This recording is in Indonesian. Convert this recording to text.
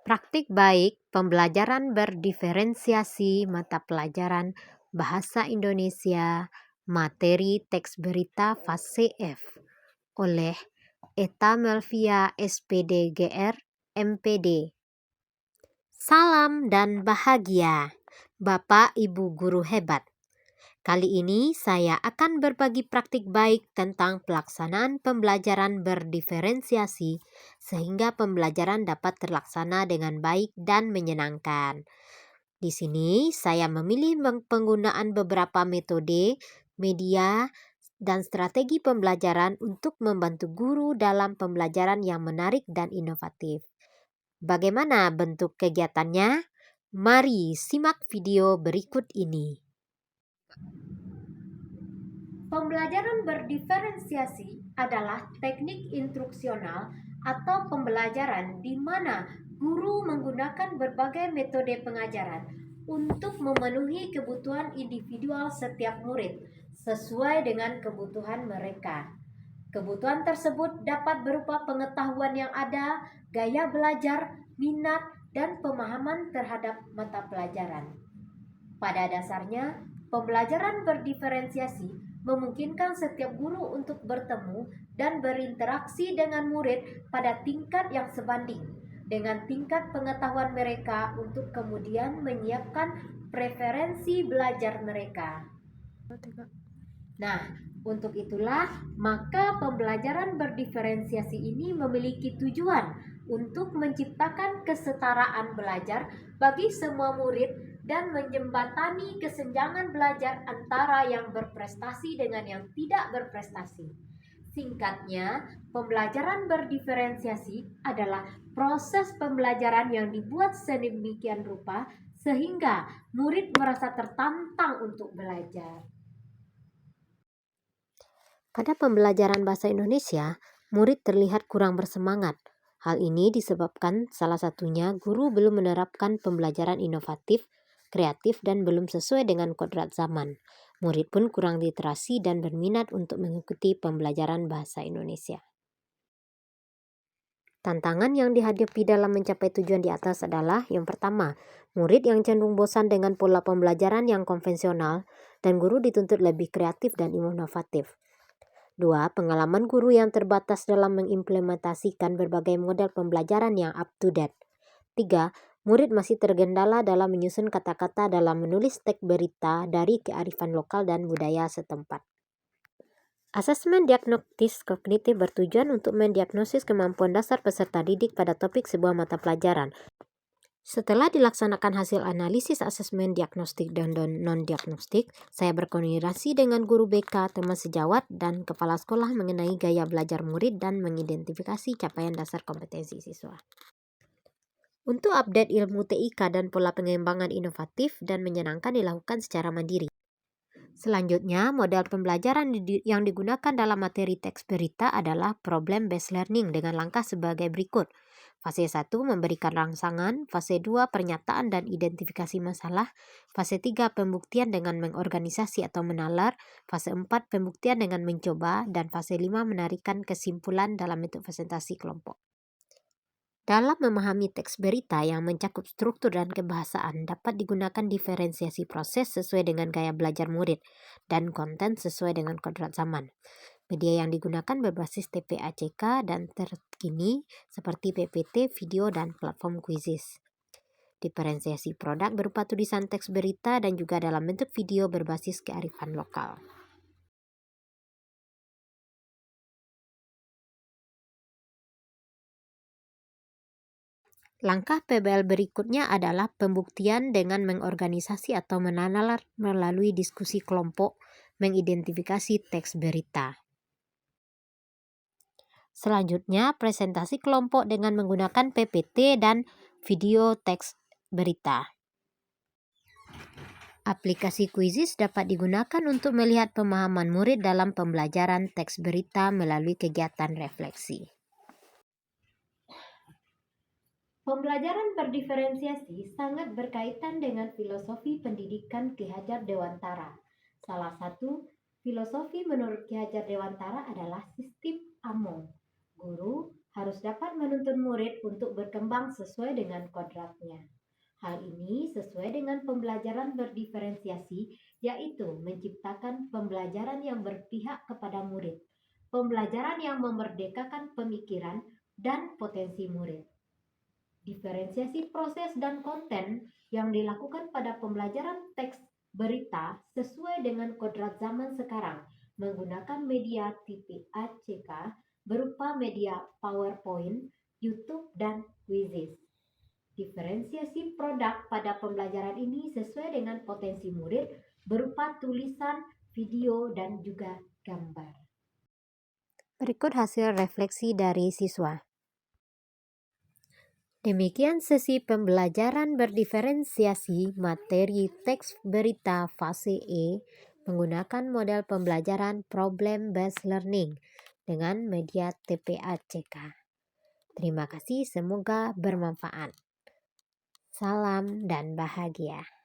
Praktik baik pembelajaran berdiferensiasi mata pelajaran Bahasa Indonesia materi teks berita fase F oleh Eta Melvia SPD GR MPD. Salam dan bahagia, Bapak Ibu guru hebat. Kali ini saya akan berbagi praktik baik tentang pelaksanaan pembelajaran berdiferensiasi sehingga pembelajaran dapat terlaksana dengan baik dan menyenangkan. Di sini saya memilih penggunaan beberapa metode, media, dan strategi pembelajaran untuk membantu guru dalam pembelajaran yang menarik dan inovatif. Bagaimana bentuk kegiatannya? Mari simak video berikut ini. Pembelajaran berdiferensiasi adalah teknik instruksional atau pembelajaran di mana guru menggunakan berbagai metode pengajaran untuk memenuhi kebutuhan individual setiap murid sesuai dengan kebutuhan mereka. Kebutuhan tersebut dapat berupa pengetahuan yang ada, gaya belajar, minat, dan pemahaman terhadap mata pelajaran. Pada dasarnya, pembelajaran berdiferensiasi memungkinkan setiap guru untuk bertemu dan berinteraksi dengan murid pada tingkat yang sebanding dengan tingkat pengetahuan mereka untuk kemudian menyiapkan preferensi belajar mereka. Nah, untuk itulah maka pembelajaran berdiferensiasi ini memiliki tujuan untuk menciptakan kesetaraan belajar bagi semua murid dan menjembatani kesenjangan belajar antara yang berprestasi dengan yang tidak berprestasi. Singkatnya, pembelajaran berdiferensiasi adalah proses pembelajaran yang dibuat sedemikian rupa sehingga murid merasa tertantang untuk belajar. Pada pembelajaran bahasa Indonesia, murid terlihat kurang bersemangat. Hal ini disebabkan salah satunya guru belum menerapkan pembelajaran inovatif, kreatif, dan belum sesuai dengan kodrat zaman. Murid pun kurang literasi dan berminat untuk mengikuti pembelajaran bahasa Indonesia. Tantangan yang dihadapi dalam mencapai tujuan di atas adalah yang pertama, murid yang cenderung bosan dengan pola pembelajaran yang konvensional dan guru dituntut lebih kreatif dan inovatif. 2. Pengalaman guru yang terbatas dalam mengimplementasikan berbagai model pembelajaran yang up-to-date. 3. Murid masih tergendala dalam menyusun kata-kata dalam menulis teks berita dari kearifan lokal dan budaya setempat. Asesmen diagnostis kognitif bertujuan untuk mendiagnosis kemampuan dasar peserta didik pada topik sebuah mata pelajaran. Setelah dilaksanakan hasil analisis asesmen diagnostik dan non-diagnostik, saya berkoordinasi dengan guru BK, teman sejawat, dan kepala sekolah mengenai gaya belajar murid dan mengidentifikasi capaian dasar kompetensi siswa. Untuk update ilmu TIK dan pola pengembangan inovatif dan menyenangkan dilakukan secara mandiri. Selanjutnya, model pembelajaran yang digunakan dalam materi teks berita adalah problem-based learning dengan langkah sebagai berikut. Fase 1 memberikan rangsangan, fase 2 pernyataan dan identifikasi masalah, fase 3 pembuktian dengan mengorganisasi atau menalar, fase 4 pembuktian dengan mencoba, dan fase 5 menarikan kesimpulan dalam bentuk presentasi kelompok. Dalam memahami teks berita yang mencakup struktur dan kebahasaan dapat digunakan diferensiasi proses sesuai dengan gaya belajar murid dan konten sesuai dengan kodrat zaman. Media yang digunakan berbasis TPACK dan terkini seperti PPT, video, dan platform Quizizz. Diferensiasi produk berupa tulisan teks berita dan juga dalam bentuk video berbasis kearifan lokal. Langkah PBL berikutnya adalah pembuktian dengan mengorganisasi atau menalar melalui diskusi kelompok, mengidentifikasi teks berita. Selanjutnya, presentasi kelompok dengan menggunakan PPT dan video teks berita. Aplikasi Quizizz dapat digunakan untuk melihat pemahaman murid dalam pembelajaran teks berita melalui kegiatan refleksi. Pembelajaran berdiferensiasi sangat berkaitan dengan filosofi pendidikan Ki Hajar Dewantara. Salah satu filosofi menurut Ki Hajar Dewantara adalah sistem AMO. Guru harus dapat menuntun murid untuk berkembang sesuai dengan kodratnya. Hal ini sesuai dengan pembelajaran berdiferensiasi, yaitu menciptakan pembelajaran yang berpihak kepada murid, pembelajaran yang memerdekakan pemikiran dan potensi murid. Diferensiasi proses dan konten yang dilakukan pada pembelajaran teks berita sesuai dengan kodrat zaman sekarang menggunakan media tipe ACK berupa media PowerPoint, YouTube, dan Quizzes. Diferensiasi produk pada pembelajaran ini sesuai dengan potensi murid berupa tulisan, video, dan juga gambar. Berikut hasil refleksi dari siswa. Demikian sesi pembelajaran berdiferensiasi materi teks berita fase E menggunakan model pembelajaran Problem Based Learning dengan media TPACK. Terima kasih, semoga bermanfaat. Salam dan bahagia.